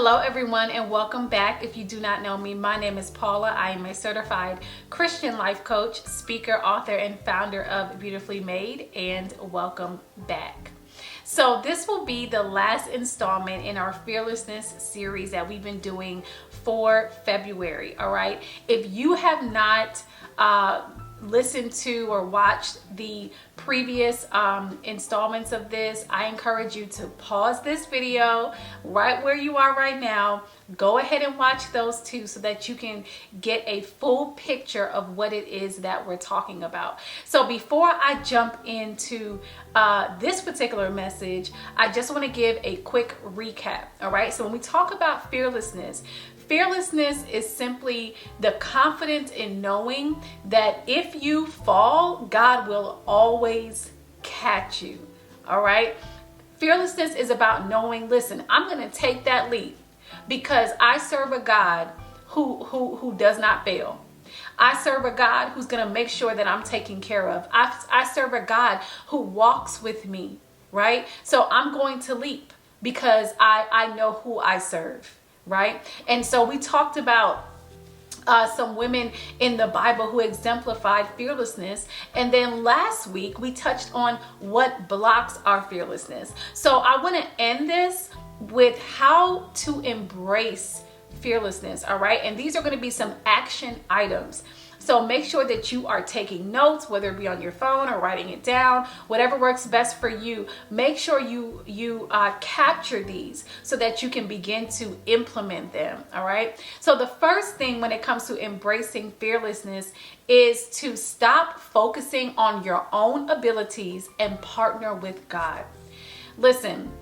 Hello everyone and welcome back. If you do not know me, my name is Paula. I am a certified Christian life coach, speaker, author, and founder of Beautifully Made, and welcome back. So this will be the last installment in our Fearlessness series that we've been doing for February, all right? If you have not listened to or watched the previous installments of this, I encourage you to pause this video right where you are right now. Go ahead and watch those two so that you can get a full picture of what it is that we're talking about. So before I jump into this particular message, I just want to give a quick recap. All right, so when we talk about fearlessness is simply the confidence in knowing that if you fall, God will always catch you. All right. Fearlessness is about knowing, I'm going to take that leap because I serve a God who does not fail. I serve a God who's going to make sure that I'm taken care of. I serve a God who walks with me, right? So I'm going to leap because I know who I serve. Right? And so we talked about some women in the Bible who exemplified fearlessness. And then last week we touched on what blocks our fearlessness. So I want to end this with how to embrace fearlessness. All right. And these are going to be some action items. So make sure that you are taking notes, whether it be on your phone or writing it down, whatever works best for you. Make sure you capture these so that you can begin to implement them. All right. So the first thing when it comes to embracing fearlessness is to stop focusing on your own abilities and partner with God. Listen,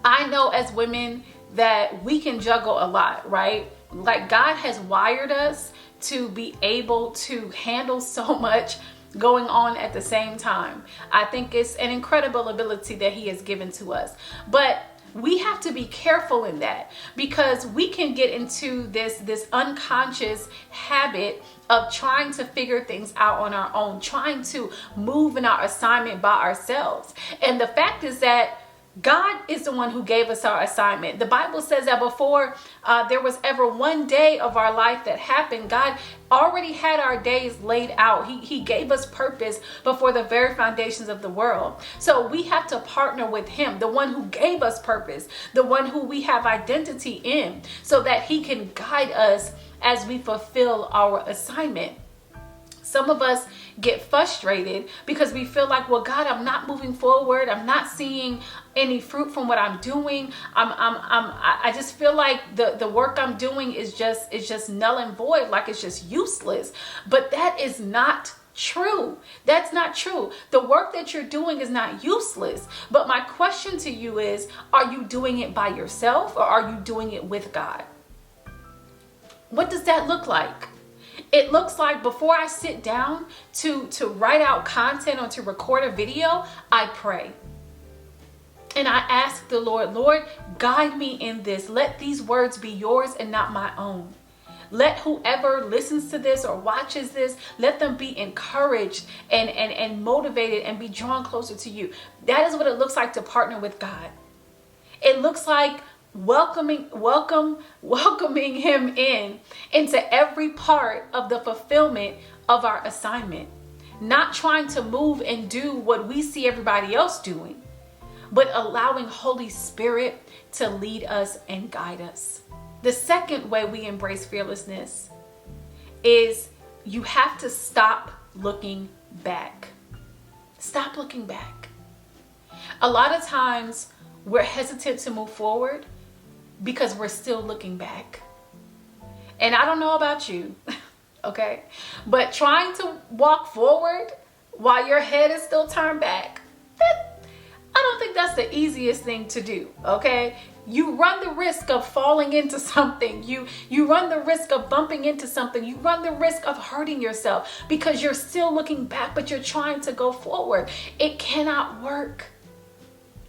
I know as women that we can juggle a lot, right? Like God has wired us to be able to handle so much going on at the same time. I think it's an incredible ability that He has given to us. But we have to be careful in that because we can get into this unconscious habit of trying to figure things out on our own, trying to move in our assignment by ourselves. And the fact is that God is the one who gave us our assignment. The Bible says that before there was ever one day of our life that happened, God already had our days laid out. He gave us purpose before the very foundations of the world. So we have to partner with Him, the one who gave us purpose, the one who we have identity in, so that He can guide us as we fulfill our assignment. Some of us get frustrated because we feel like, well, God, I'm not moving forward. I'm not seeing any fruit from what I'm doing. I just feel like the work I'm doing is just null and void, like it's just useless. But that is not true. That's not true. The work that you're doing is not useless. But my question to you is, are you doing it by yourself or are you doing it with God? What does that look like? It looks like before I sit down to write out content or to record a video, I pray. And I ask the Lord, guide me in this. Let these words be yours and not my own. Let whoever listens to this or watches this, let them be encouraged and motivated and be drawn closer to you. That is what it looks like to partner with God. It looks like welcoming Him into every part of the fulfillment of our assignment, not trying to move and do what we see everybody else doing, but allowing Holy Spirit to lead us and guide us. The second way we embrace fearlessness is you have to stop looking back. Stop looking back. A lot of times we're hesitant to move forward because we're still looking back. And I don't know about you, okay? But trying to walk forward while your head is still turned back, I don't think that's the easiest thing to do, okay? You run the risk of falling into something. You run the risk of bumping into something. You run the risk of hurting yourself because you're still looking back, but you're trying to go forward. It cannot work.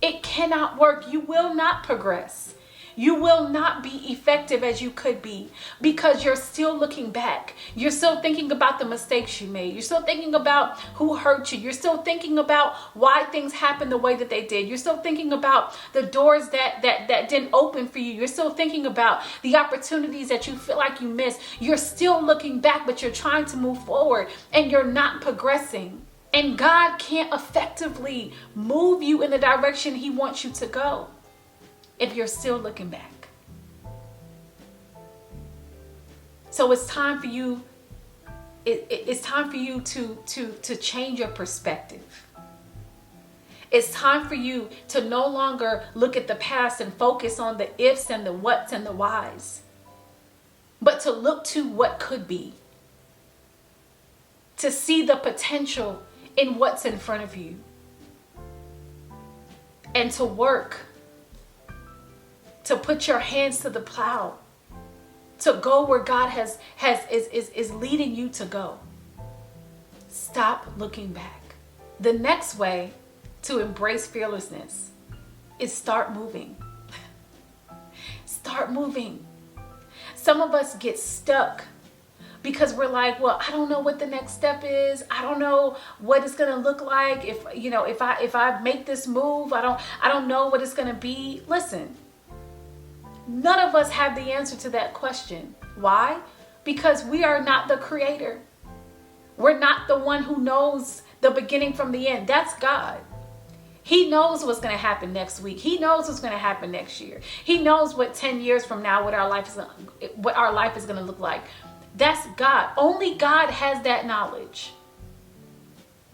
It cannot work. You will not progress. You will not be effective as you could be because you're still looking back. You're still thinking about the mistakes you made. You're still thinking about who hurt you. You're still thinking about why things happened the way that they did. You're still thinking about the doors that didn't open for you. You're still thinking about the opportunities that you feel like you missed. You're still looking back, but you're trying to move forward and you're not progressing. And God can't effectively move you in the direction he wants you to go if you're still looking back. So it's time for you. It's time for you to change your perspective. It's time for you to no longer look at the past and focus on the ifs and the whats and the whys, but to look to what could be, to see the potential in what's in front of you, and to work, to put your hands to the plow, to go where God is leading you to go. Stop looking back. The next way to embrace fearlessness is start moving. Start moving. Some of us get stuck because we're like, well, I don't know what the next step is. I don't know what it's going to look like. If I make this move, I don't know what it's going to be. Listen, none of us have the answer to that question. Why? Because we are not the creator. We're not the one who knows the beginning from the end. That's God. He knows what's going to happen next week. He knows what's going to happen next year. He knows what 10 years from now, what our life is going to look like. That's God. Only God has that knowledge.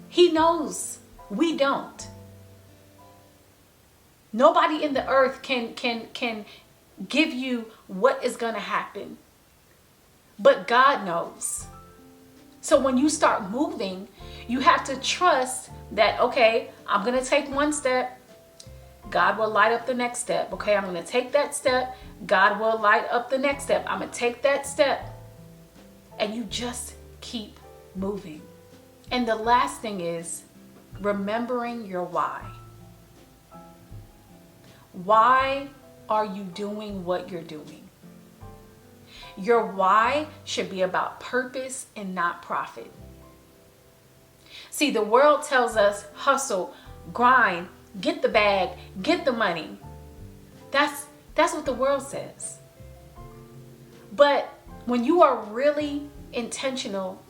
He knows. We don't. Nobody in the earth can give you what is going to happen. But God knows. So when you start moving, you have to trust that, okay, I'm going to take one step. God will light up the next step. Okay, I'm going to take that step. God will light up the next step. I'm going to take that step. And you just keep moving. And the last thing is remembering your why. Why are you doing what you're doing? Your why should be about purpose and not profit. See, the world tells us hustle, grind, get the bag, get the money. That's what the world says. But when you are really intentional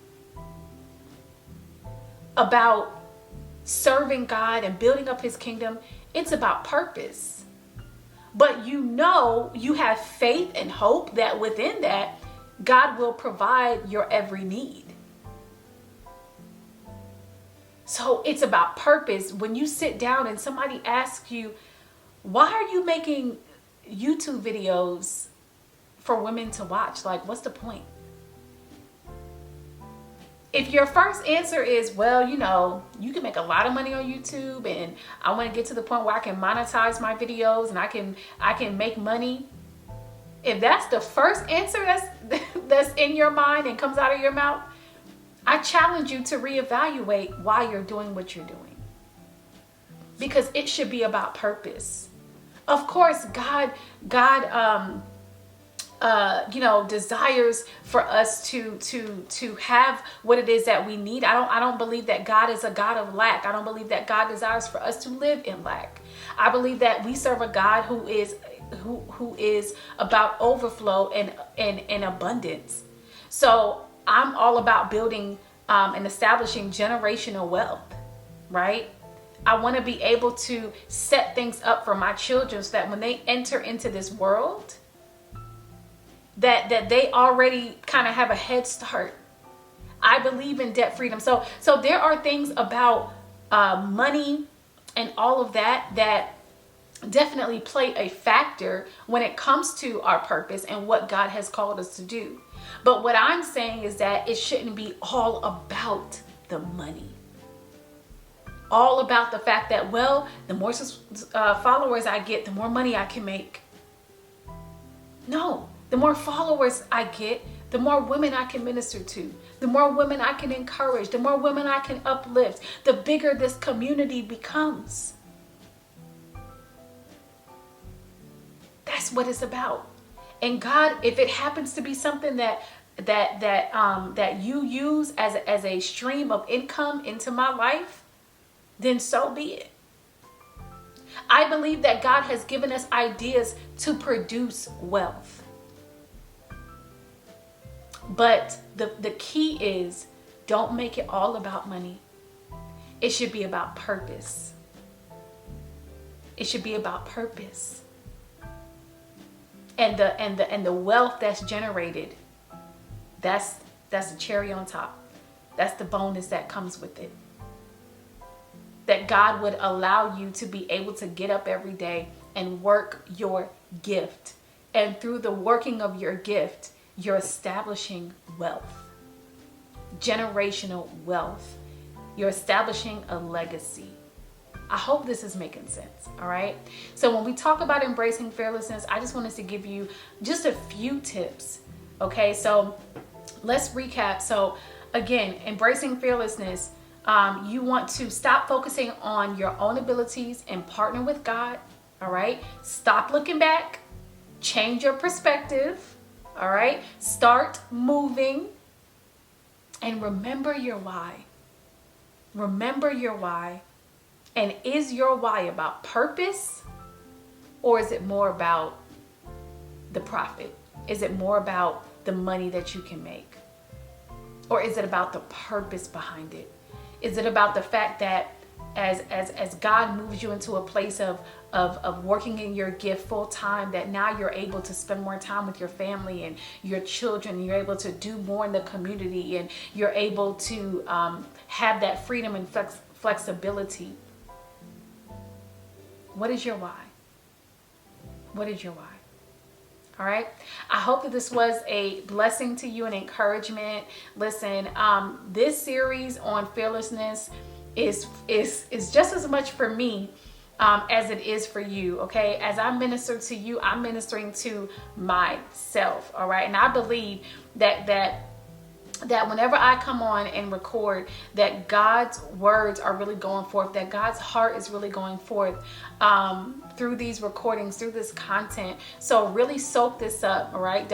about serving God and building up his kingdom, it's about purpose. But you have faith and hope that within that, God will provide your every need. So it's about purpose. When you sit down and somebody asks you, why are you making YouTube videos for women to watch? Like, what's the point? If your first answer is, well, you can make a lot of money on YouTube and I want to get to the point where I can monetize my videos and I can make money. If that's the first answer that's in your mind and comes out of your mouth, I challenge you to reevaluate why you're doing what you're doing. Because it should be about purpose. Of course, God desires for us to have what it is that we need. I don't believe that God is a God of lack. I don't believe that God desires for us to live in lack. I believe that we serve a God who is about overflow and abundance. So I'm all about building and establishing generational wealth, right? I want to be able to set things up for my children so that when they enter into this world, that they already kind of have a head start. I believe in debt freedom. So there are things about money and all of that definitely play a factor when it comes to our purpose and what God has called us to do. But what I'm saying is that it shouldn't be all about the money. All about the fact that, well, the more followers I get, the more money I can make. No. The more followers I get, the more women I can minister to, the more women I can encourage, the more women I can uplift, the bigger this community becomes. That's That's what it's about. And God, if it happens to be something that you use as a stream of income into my life, then so be it. I believe that God has given us ideas to produce wealth. But the key is, don't make it all about money. It should be about purpose. It should be about purpose. And the wealth that's generated, that's a cherry on top. That's the bonus that comes with it. That God would allow you to be able to get up every day and work your gift. And through the working of your gift, you're establishing wealth. Generational wealth. You're establishing a legacy. I hope this is making sense, all right? So when we talk about embracing fearlessness, I just wanted to give you just a few tips, okay? So let's recap. So again, embracing fearlessness, you want to stop focusing on your own abilities and partner with God, all right? Stop looking back, change your perspective, all right? Start moving, and remember your why. Remember your why. And is your why about purpose, or is it more about the profit? Is it more about the money that you can make? Or is it about the purpose behind it? Is it about the fact that as God moves you into a place of working in your gift full time, that now you're able to spend more time with your family and your children, and you're able to do more in the community, and you're able to have that freedom and flexibility? What is your why? What is your why? All right. I hope that this was a blessing to you and encouragement. Listen, this series on fearlessness is just as much for me as it is for you. Okay. As I minister to you, I'm ministering to myself. All right. And I believe that whenever I come on and record, that God's words are really going forth, that God's heart is really going forth through these recordings, through this content. So really soak this up, all right?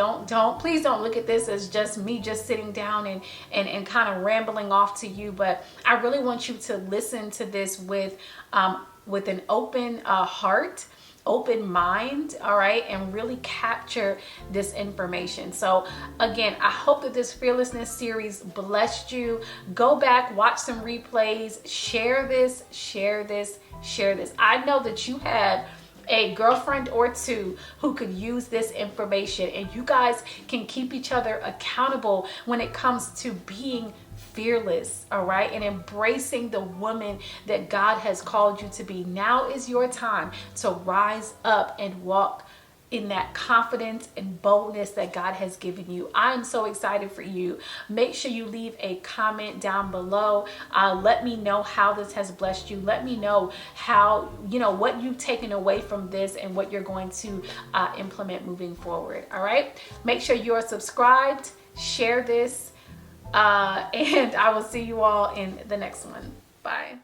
Please don't look at this as just me just sitting down and kind of rambling off to you, but I really want you to listen to this with an open heart, open mind, all right, and really capture this information. So again, I hope that this fearlessness series blessed you. Go back, watch some replays, share this. I know that you have a girlfriend or two who could use this information, and you guys can keep each other accountable when it comes to being fearless, all right, and embracing the woman that God has called you to be. Now is your time to rise up and walk in that confidence and boldness that God has given you. I'm so excited for you. Make sure you leave a comment down below. Let me know how this has blessed you. Let me know how, what you've taken away from this and what you're going to implement moving forward. All right. Make sure you are subscribed, share this, and I will see you all in the next one. Bye.